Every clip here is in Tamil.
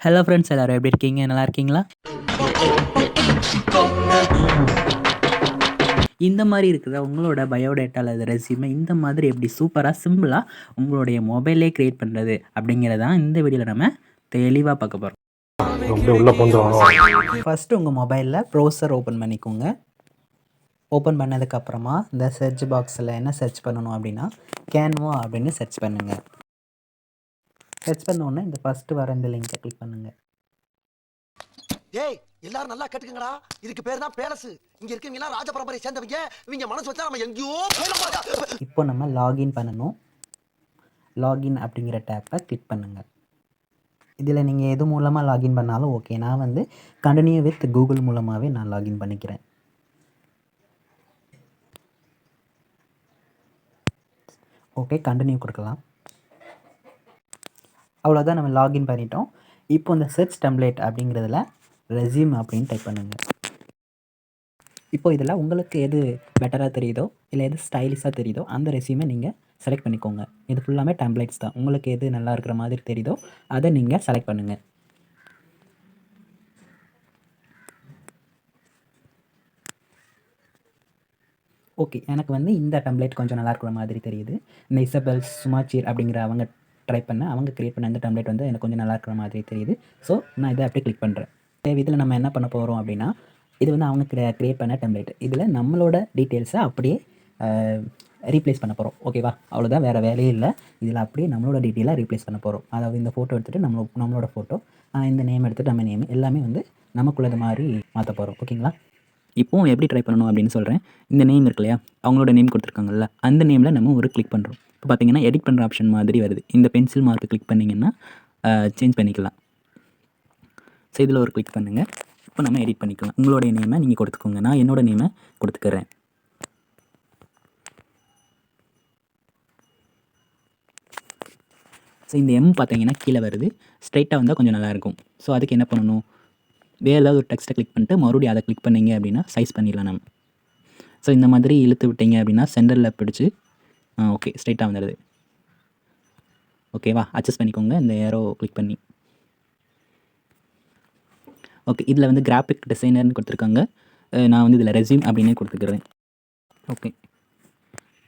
ஹலோ ஃப்ரெண்ட்ஸ், எல்லோரும் எப்படி இருக்கீங்க? நல்லா இருக்கீங்களா? இந்த மாதிரி இருக்கிற உங்களோட பயோடேட்டா அல்லது ரெஸ்யூமே இந்த மாதிரி எப்படி சூப்பராக சிம்பிளாக உங்களுடைய மொபைலே க்ரியேட் பண்ணுறது அப்படிங்கிறதான் இந்த வீடியோவில் நம்ம தெளிவாக பார்க்க போகிறோம். ஃபஸ்ட்டு உங்கள் மொபைலில் ப்ரௌசர் ஓப்பன் பண்ணிக்கோங்க. ஓப்பன் பண்ணதுக்கப்புறமா இந்த சர்ச் பாக்ஸில் என்ன சர்ச் பண்ணணும் அப்படின்னா கேன்வா அப்படின்னு சர்ச் பண்ணுங்கள். சர்ச் பண்ணோன்னே இந்த ஃபஸ்ட்டு வர இந்த லிங்கை கிளிக் பண்ணுங்கள். ஏய் எல்லாரும் நல்லா கேட்டுக்கங்கடா. இதுக்கு பேர் தான் பேலஸ். இங்க இருக்கவங்க எல்லாம் ராஜ பரம்பரை சேர்ந்தவங்க. இவங்க மனசு வச்சா நம்ம எங்கேயோ போயிடலாம். இப்போ நம்ம லாகின் பண்ணணும். லாகின் அப்படிங்கிற டேப்பை கிளிக் பண்ணுங்கள். இதில் நீங்கள் எது மூலமாக லாகின் பண்ணாலும் ஓகே. நான் வந்து கண்டினியூ வித் கூகுள் மூலமாகவே நான் லாகின் பண்ணிக்கிறேன். ஓகே, கண்டினியூ கொடுக்கலாம். அவ்வளோதான், நம்ம லாகின் பண்ணிட்டோம். இப்போ இந்த சர்ச் டெம்ப்ளேட் அப்படிங்கிறதுல ரெஸ்யூம் அப்படின்னு டைப் பண்ணுங்கள். இப்போ இதில் உங்களுக்கு எது பெட்டராக தெரியுதோ இல்லை எது ஸ்டைலிஷாக தெரியுதோ அந்த ரெஸ்யூமை நீங்கள் செலக்ட் பண்ணிக்கோங்க. இது ஃபுல்லாமே டெம்ப்ளேட்ஸ் தான். உங்களுக்கு எது நல்லா இருக்கிற மாதிரி தெரியுதோ அதை நீங்கள் செலக்ட் பண்ணுங்கள். ஓகே, எனக்கு வந்து இந்த டெம்ப்ளேட் கொஞ்சம் நல்லா இருக்கிற மாதிரி தெரியுது. இந்த இசபெல் சுமாச்சீர் அப்படிங்கிற அவங்க அவங்க க்ரியேட் பண்ண இந்த டெம்ப்ளேட் வந்து எனக்கு கொஞ்சம் நல்லா இருக்கிற மாதிரி தெரியுது. ஸோ நான் இதை அப்படியே கிளிக் பண்ணுறேன். இதில் நம்ம என்ன பண்ண போகிறோம் அப்படின்னா, இது வந்து அவங்க க்ரியேட் பண்ண டெம்ப்ளேட். இதில் நம்மளோட டீட்டெயில்ஸை அப்படியே ரீப்ளேஸ் பண்ண போகிறோம். ஓகேவா? அவ்வளோதான், வேறு வேலையே இல்லை. இதில் அப்படியே நம்மளோட டீட்டெயிலாக ரீப்ளேஸ் பண்ண போகிறோம். அதாவது இந்த ஃபோட்டோ எடுத்துகிட்டு நம்மளோட ஃபோட்டோ, இந்த நேம் எடுத்துகிட்டு நம்ம நேம் எல்லாமே வந்து நமக்குள்ளது மாதிரி மாற்ற போகிறோம். ஓகேங்களா? இப்போது எப்படி ட்ரை பண்ணணும் அப்படின்னு சொல்கிறேன். இந்த நேம் இருக்கு இல்லையா, அவங்களோட நேம் கொடுத்துருக்காங்கல்ல, அந்த நேமில் நம்ம ஒரு கிளிக் பண்ணுறோம். இப்போ பார்த்தீங்கன்னா எடிட் பண்ணுற ஆப்ஷன் மாதிரி வருது. இந்த பென்சில் மார்க்கு கிளிக் பண்ணிங்கன்னா சேஞ்ச் பண்ணிக்கலாம். ஸோ இதில் ஒரு கிளிக் பண்ணுங்கள். இப்போ நம்ம எடிட் பண்ணிக்கலாம். உங்களுடைய நேமை நீங்கள் கொடுத்துக்கோங்க. நான் என்னோடய நேமை கொடுத்துக்கிறேன். ஸோ இந்த எம் பார்த்தீங்கன்னா கீழே வருது. ஸ்ட்ரைட்டாக வந்தால் கொஞ்சம் நல்லாயிருக்கும். ஸோ அதுக்கு என்ன பண்ணணும், வேறு ஏதாவது ஒரு டெக்ஸ்ட்டை கிளிக் பண்ணிட்டு மறுபடியும் அதை கிளிக் பண்ணிங்க அப்படின்னா சைஸ் பண்ணிடலாம் நம்ம. ஸோ இந்த மாதிரி இழுத்து விட்டீங்க அப்படின்னா சென்டரில் பிடிச்சி ஓகே ஸ்ட்ரைட்டாக வந்துடுது. ஓகேவா? அட்ஜஸ்ட் பண்ணிக்கோங்க இந்த ஏரோ கிளிக் பண்ணி. ஓகே, இதில் வந்து கிராஃபிக் டிசைனர்னு கொடுத்துருக்காங்க. நான் வந்து இதில் ரெஸ்யூம் அப்படின்னே கொடுத்துக்கிறேன். ஓகே,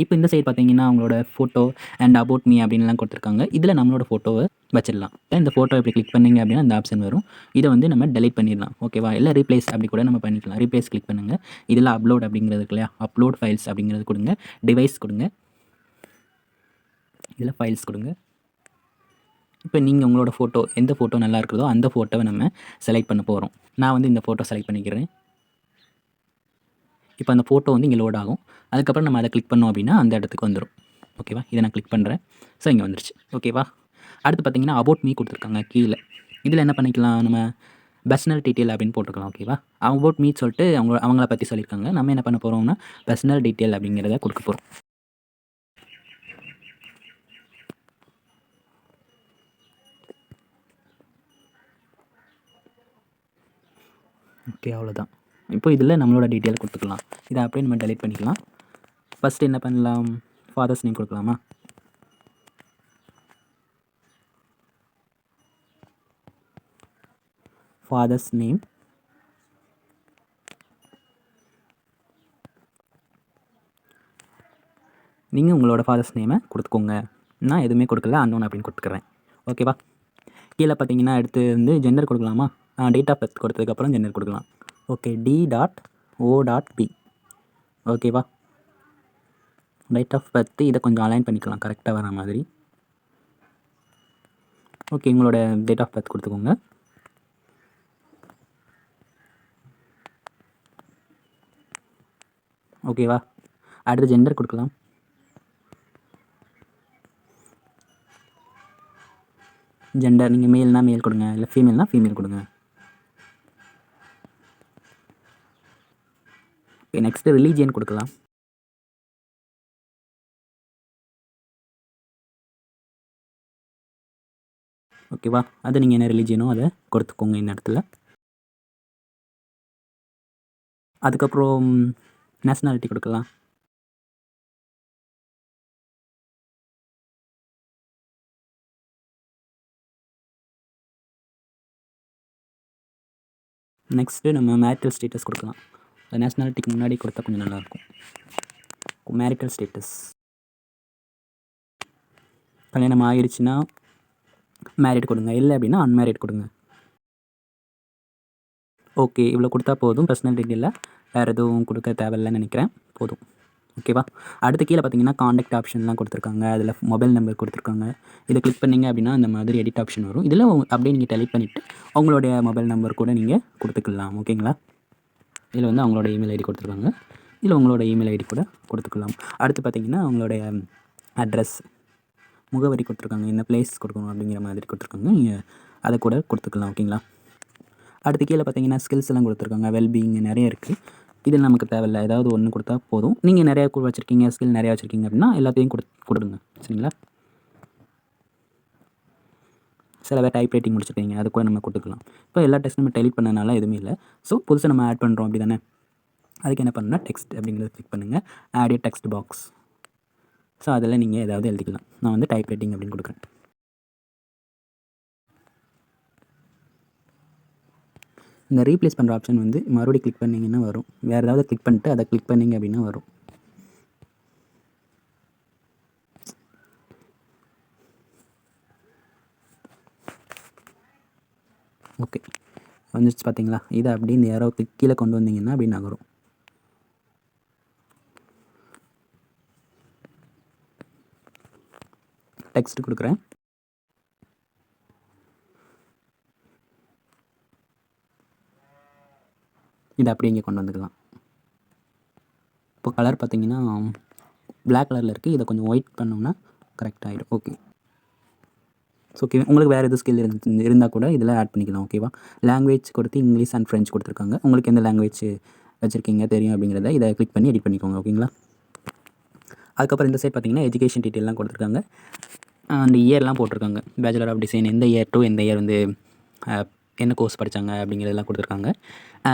இப்போ இந்த சைடு பார்த்தீங்கன்னா அவங்களோட ஃபோட்டோ அண்ட் அபவுட் மீ அப்படின்லாம் கொடுத்துருக்காங்க. இதில் நம்மளோட ஃபோட்டோவை வச்சிடலாம். இந்த ஃபோட்டோ இப்படி கிளிக் பண்ணிங்க அப்படின்னா இந்த ஆப்ஷன் வரும். இதை வந்து நம்ம டெலிட் பண்ணிடலாம். ஓகேவா? இல்லை ரீப்ளேஸ் அப்படி கூட நம்ம பண்ணிக்கலாம். ரீப்ளேஸ் கிளிக் பண்ணுங்கள். இதில் அப்லோட் அப்படிங்கிறது இருக்கு இல்லையா, அப்லோட் ஃபைல்ஸ் அப்படிங்கிறது கொடுங்க. டிவைஸ் கொடுங்க. இதில் ஃபைல்ஸ் கொடுங்க. இப்போ நீங்கள் உங்களோட ஃபோட்டோ எந்த ஃபோட்டோ நல்லா இருக்குதோ அந்த ஃபோட்டோவை நம்ம செலக்ட் பண்ண போகிறோம். நான் வந்து இந்த ஃபோட்டோ செலக்ட் பண்ணிக்கிறேன். இப்போ அந்த ஃபோட்டோ வந்து இங்கே லோட் ஆகும். அதுக்கப்புறம் நம்ம அதை கிளிக் பண்ணோம் அப்படின்னா அந்த இடத்துக்கு வந்துடும். ஓகேவா? இதை நான் கிளிக் பண்ணுறேன். ஸோ இங்கே வந்துருச்சு. ஓகேவா? அடுத்து பார்த்தீங்கன்னா அபவுட் மீ கொடுத்துருக்காங்க கீழே. இதில் என்ன பண்ணிக்கலாம், நம்ம பர்சனல் டீட்டெயில் அப்படின்னு போட்டுக்கலாம். ஓகேவா? அபவுட் மீ சொல்லிட்டு அவங்கள பற்றி சொல்லியிருக்காங்க. நம்ம என்ன பண்ண போகிறோம்னா பர்சனல் டீட்டெயில் அப்படிங்கிறத கொடுக்க போகிறோம். ஓகே, அவ்வளோதான். இப்போ இதில் நம்மளோட டீட்டெயில் கொடுத்துக்கலாம். இதை அப்படியே நம்ம டெலிட் பண்ணிக்கலாம். ஃபஸ்ட்டு என்ன பண்ணலாம், ஃபாதர்ஸ் நேம் கொடுக்கலாமா? Father's name. நீங்கள் உங்களோட ஃபாதர்ஸ் நேமை கொடுத்துக்கோங்க. நான் எதுவுமே கொடுக்கல, அன்னோன் அப்படின்னு கொடுத்துக்கிறேன். ஓகேவா? கீழே பார்த்தீங்கன்னா அடுத்து வந்து ஜெண்டர் கொடுக்கலாமா? டேட் ஆஃப் பர்த் கொடுத்ததுக்கப்புறம் ஜெண்டர் கொடுக்கலாம். Okay, D.O.P. ஓகேவா? டேட் ஆஃப் பர்த் இதை கொஞ்சம் அலைன் பண்ணிக்கலாம் கரெக்டாக வர மாதிரி. ஓகே, உங்களோட டேட் ஆஃப் பர்த் கொடுத்துக்கோங்க. ஓகேவா? அடுத்து ஜெண்டர் கொடுக்கலாம். ஜெண்டர் நீங்கள் மேல்னா மேல் கொடுங்க, இல்லை ஃபீமேல்னா ஃபீமேல் கொடுங்க. ஓகே, நெக்ஸ்ட்டு ரிலீஜியன் கொடுக்கலாம். ஓகேவா? அது நீங்கள் என்ன ரிலீஜியனோ அதை கொடுத்துக்கோங்க இந்த இடத்துல. அதுக்கப்புறம் நேஷ்னாலிட்டி கொடுக்கலாம். நெக்ஸ்ட்டு நம்ம மேரிட்டல் ஸ்டேட்டஸ் கொடுக்கலாம். நேஷ்னாலிட்டிக்கு முன்னாடி கொடுத்தா கொஞ்சம் நல்லாயிருக்கும். மேரிட்டல் ஸ்டேட்டஸ் கல்யாணம் ஆகிடுச்சுன்னா மேரிட் கொடுங்க, இல்லை அப்படின்னா அன்மேரிட் கொடுங்க. ஓகே, இவ்வளோ கொடுத்தா போதும். பர்சனல் டீட்டெயிலில் வேறு எதுவும் கொடுக்க தேவையில்லைன்னு நினைக்கிறேன். போதும். ஓகேவா? அடுத்து கீழே பார்த்தீங்கன்னா காண்டாக்ட் ஆப்ஷன்லாம் கொடுத்துருக்காங்க. அதில் மொபைல் நம்பர் கொடுத்துருக்காங்க. இதை கிளிக் பண்ணிங்க அப்படின்னா அந்த மாதிரி எடிட் ஆப்ஷன் வரும். இதில் அப்படியே நீங்கள் டெலிட் பண்ணிவிட்டு உங்களுடைய மொபைல் நம்பர் கூட நீங்கள் கொடுத்துக்கலாம். ஓகேங்களா? இதில் வந்து அவங்களோட இமெயில் ஐடி கொடுத்துருக்காங்க. இதில் உங்களோட இமெயில் ஐடி கூட கொடுத்துக்கலாம். அடுத்து பார்த்தீங்கன்னா அவங்களுடைய அட்ரஸ், முகவரி கொடுத்துருக்காங்க. என்ன பிளேஸ் கொடுக்கணும் அப்படிங்கிற மாதிரி கொடுத்துருக்காங்க. நீங்கள் அதை கூட கொடுத்துக்கலாம். ஓகேங்களா? அடுத்து கீழே பார்த்தீங்கன்னா ஸ்கில்ஸ் எல்லாம் கொடுத்துருக்காங்க. வெல்பீயிங் நிறைய இருக்குது. இதில் நமக்கு தேவையில்லை, ஏதாவது ஒன்று கொடுத்தா போதும். நீங்கள் நிறையா வச்சுருக்கீங்க, ஸ்கில் நிறையா வச்சுருக்கீங்க அப்படின்னா எல்லாத்தையும் கொடுங்க. சரிங்களா? சில பேர் டைப் ரைட்டிங் முடிச்சிருக்கீங்க, அது கூட நம்ம கொடுத்துக்கலாம். இப்போ எல்லா டெஸ்ட் நம்ம டெலிட் பண்ணனால எதுவுமே இல்லை. ஸோ புதுசாக நம்ம ஆட் பண்ணுறோம் அப்படி தானே. அதுக்கு என்ன பண்ணணும்னா டெக்ஸ்ட் அப்படிங்கிறத கிளிக் பண்ணுங்கள். ஆட் ஏ டெக்ஸ்ட் பாக்ஸ். ஸோ அதில் நீங்கள் ஏதாவது எழுதிக்கலாம். நான் வந்து டைப் ரைட்டிங் அப்படின்னு கொடுக்குறேன். இந்த ரீப்ளேஸ் பண்ணுற ஆப்ஷன் வந்து மறுபடியும் கிளிக் பண்ணிங்கன்னா வரும். வேறு ஏதாவது கிளிக் பண்ணிட்டு அதை கிளிக் பண்ணிங்க அப்படின்னா வரும். ஓகே, வந்துச்சு பார்த்தீங்களா? இதை அப்படியே இந்த யாரோ கீழே கொண்டு வந்தீங்கன்னா அப்படி நகரும். டெக்ஸ்ட் கொடுக்குறேன். இதை அப்படியே இங்கே கொண்டு வந்துக்கலாம். இப்போ கலர் பார்த்தீங்கன்னா பிளாக் கலரில் இருக்குது. இதை கொஞ்சம் ஒயிட் பண்ணோம்னா கரெக்ட் ஆகிடும். ஓகே. ஸோ ஓகே, உங்களுக்கு வேறு எதுவும் ஸ்கில் இருந்தால் கூட இதில் ஆட் பண்ணிக்கலாம். ஓகேவா? லாங்குவேஜ் கொடுத்து இங்கிலீஷ் அண்ட் ஃப்ரெஞ்ச் கொடுத்துருக்காங்க. உங்களுக்கு எந்த லாங்குவேஜ் வச்சுருக்கீங்க தெரியும் அப்படிங்கிறத இதை கிளிக் பண்ணி எடிட் பண்ணிக்கோங்க. ஓகேங்களா? அதுக்கப்புறம் இந்த சைட் பார்த்தீங்கன்னா எஜுகேஷன் டீட்டெயிலாம் கொடுத்துருக்காங்க. அந்த இயர்லாம் போட்டிருக்காங்க. பேச்சுலர் ஆஃப் டிசைன் எந்த இயர் டு எந்த இயர் வந்து என்ன கோர்ஸ் படித்தாங்க அப்படிங்கிறதெல்லாம் கொடுத்துருக்காங்க.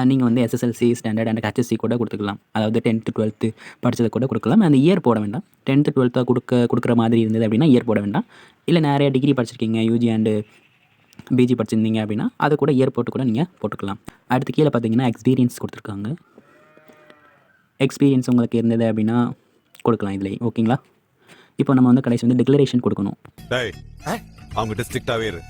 நீங்கள் வந்து எஸ்எஸ்எல்சி ஸ்டாண்டர்ட் அண்ட் ஹெச்எஸ்சி கூட கொடுத்துக்கலாம். அதாவது 10th 12th படித்ததை கூட கொடுக்கலாம். அந்த இயர் போட வேண்டாம். 10th 12th கொடுக்குற மாதிரி இருந்தது அப்படின்னா இயர் போட வேண்டாம். இல்லை நிறைய டிகிரி படிச்சிருக்கீங்க, யூஜி அண்டு பிஜி படிச்சிருந்தீங்க அப்படின்னா அதை கூட இயர் போட்டு கூட நீங்கள் போட்டுக்கலாம். அடுத்து கீழே பார்த்தீங்கன்னா எக்ஸ்பீரியன்ஸ் கொடுத்துருக்காங்க. எக்ஸ்பீரியன்ஸ் உங்களுக்கு இருந்தது அப்படின்னா கொடுக்கலாம் இதில். ஓகேங்களா? இப்போ நம்ம வந்து கடைசி வந்து டிக்ளரேஷன் கொடுக்கணும். அவங்க ஸ்ட்ரிக்டாவே இரு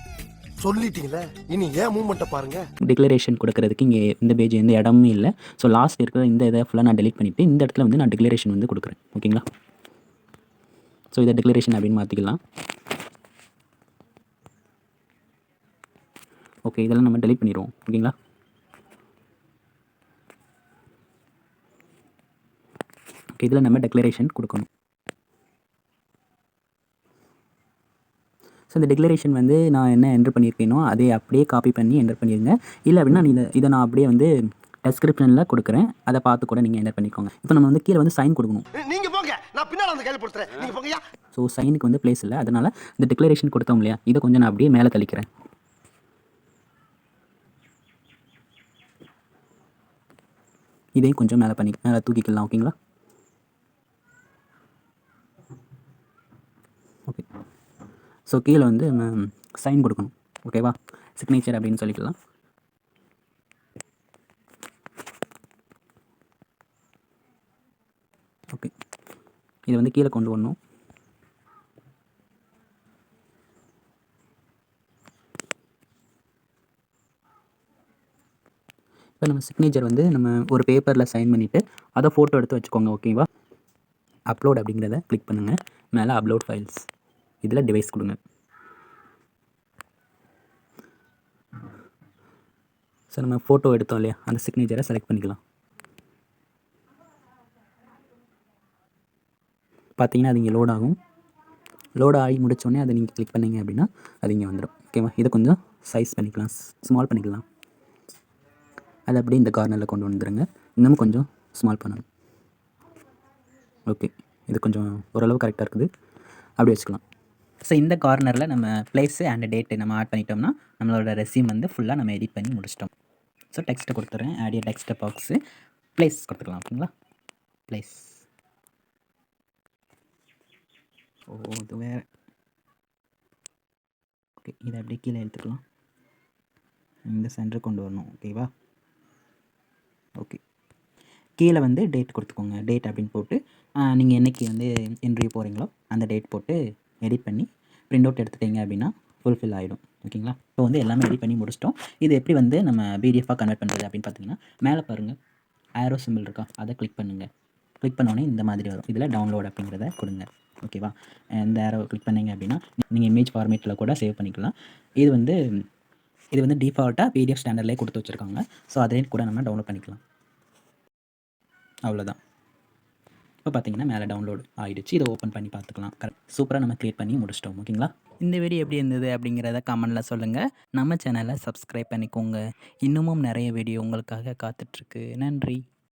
சொல்லிட்டீங்களே, இனி ஏன் மூவ்மெண்ட்டை பாருங்க. டிக்ளரேஷன் கொடுக்கறதுக்கு இங்கே இந்த பேஜ் எந்த இடமுமே இல்லை. ஸோ லாஸ்ட் இருக்கிற இந்த இதை ஃபுல்லாக நான் டெலிட் பண்ணிவிட்டு இந்த இடத்துல வந்து நான் டிக்ளரேஷன் வந்து கொடுக்குறேன். ஓகேங்களா? ஸோ இதை டிக்ளரேஷன் அப்படின்னு மாற்றிக்கலாம். ஓகே, இதெல்லாம் நம்ம டெலிட் பண்ணிடுவோம். ஓகேங்களா? ஓகே, இதில் நம்ம டிக்ளரேஷன் கொடுக்கணும். ஸோ இந்த டிக்ளரேஷன் வந்து நான் என்ன என்டர் பண்ணியிருக்கேனோ அதை அப்படியே காப்பி பண்ணி என்டர் பண்ணிடுங்க. இல்லை அப்படின்னா இதை நான் அப்படியே வந்து டெஸ்கிரிப்ஷனில் கொடுக்குறேன், அதை பார்த்து கூட நீங்கள் என்டர் பண்ணிக்கோங்க. இப்போ நம்ம வந்து கீழே வந்து சைன் கொடுக்கணும். நீங்க போங்க, நான் பின்னால வந்து கையில் போடுறேன். நீங்க போங்கயா. ஸோ சைனுக்கு வந்து பிளேஸ் இல்லை, அதனால் இந்த டிக்ளரேஷன் கொடுத்தோம் இல்லையா, இதை கொஞ்சம் நான் அப்படியே மேலே தள்ளிக்கிறேன். இதையும் கொஞ்சம் மேலே தூக்கிக்கலாம். ஓகேங்களா? ஓகே. ஸோ கீழே வந்து நம்ம சைன் கொடுக்கணும். ஓகேவா? சிக்னேச்சர் அப்படின்னு சொல்லிக்கலாம். ஓகே, இதை வந்து கீழே கொண்டு வரணும். இப்போ நம்ம சிக்னேச்சர் வந்து நம்ம ஒரு பேப்பரில் சைன் பண்ணிவிட்டு அதை ஃபோட்டோ எடுத்து வச்சுக்கோங்க. ஓகேவா? அப்லோட் அப்படிங்கிறத கிளிக் பண்ணுங்கள். மேலே அப்லோட் ஃபைல்ஸ், இதில் டிவைஸ் கொடுங்க. ஸோ நம்ம ஃபோட்டோ எடுத்தோம் இல்லையா, அந்த சிக்னேச்சரை செலக்ட் பண்ணிக்கலாம். பார்த்தீங்கன்னா அது இங்கே லோட் ஆகும். லோட் ஆகி முடித்தோடனே அதை நீங்கள் கிளிக் பண்ணிங்க அப்படின்னா அது இங்கே வந்துடும். ஓகேவா? இதை கொஞ்சம் சைஸ் பண்ணிக்கலாம், ஸ்மால் பண்ணிக்கலாம். அதை அப்படியே இந்த கார்னரில் கொண்டு வந்துடுங்க. இன்னமும் கொஞ்சம் ஸ்மால் பண்ணணும். ஓகே, இது கொஞ்சம் ஓரளவு கரெக்டாக இருக்குது. அப்படி வச்சுக்கலாம். ஸோ இந்த கார்னரில் நம்ம பிளேஸு அண்ட் டேட்டு நம்ம ஆட் பண்ணிட்டோம்னா நம்மளோட ரெஸ்யூம் வந்து ஃபுல்லாக நம்ம எடிட் பண்ணி முடிச்சிட்டோம். ஸோ டெக்ஸ்ட்டை கொடுத்துட்றேன். ஆட் ஏ டெக்ஸ்ட் பாக்ஸு, பிளேஸ் கொடுத்துக்கலாம். ஓகேங்களா? பிளேஸ். ஓ, இது வேறு. ஓகே, இதை அப்படியே கீழே எடுத்துக்கலாம். இந்த சென்டர் கொண்டு வரணும். ஓகேவா? ஓகே. கீழே வந்து டேட் கொடுத்துக்கோங்க. டேட் அப்படின்னு போட்டு நீங்கள் என்னைக்கு வந்து இன்டர்வியூ போகிறீங்களோ அந்த டேட் போட்டு எடிட் பண்ணி பிரிண்ட் அவுட் எடுத்துட்டீங்க அப்படின்னா ஃபுல்ஃபில் ஆகிடும். ஓகேங்களா? இப்போ வந்து எல்லாமே ரெடி பண்ணி முடிச்சிட்டோம். இது எப்படி வந்து நம்ம பிடிஎஃபாக கன்வெர்ட் பண்ணுறது அப்படின்னு பார்த்தீங்கன்னா, மேலே பாருங்கள் ஆரோ சிம்பிள் இருக்கா, அதை கிளிக் பண்ணுங்கள். கிளிக் பண்ணோடனே இந்த மாதிரி வரும். இதில் டவுன்லோட் அப்படிங்கிறத கொடுங்க. ஓகேவா? இந்த ஆரோ கிளிக் பண்ணீங்க அப்படின்னா நீங்கள் இமேஜ் ஃபார்மேட்டில் கூட சேவ் பண்ணிக்கலாம். இது வந்து டிஃபால்ட்டாக பிடிஎஃப் ஸ்டாண்டர்ட்லேயே கொடுத்து வச்சுருக்காங்க. ஸோ அதிலே கூட நம்ம டவுன்லோட் பண்ணிக்கலாம். அவ்வளோதான். இப்போ பார்த்தீங்கன்னா மேலே டவுன்லோட் ஆகிடுச்சு. இதை ஓப்பன் பண்ணி பார்த்துக்கலாம். கரெக்ட், சூப்பராக நம்ம க்ரியேட் பண்ணி முடிச்சிட்டோம். ஓகேங்களா? இந்த வீடியோ எப்படி இருந்தது அப்படிங்கிறத கமெண்டில் சொல்லுங்கள். நம்ம சேனலை சப்ஸ்கிரைப் பண்ணிக்கோங்க. இன்னமும் நிறைய வீடியோ உங்களுக்காக காத்துட்ருக்கு. நன்றி.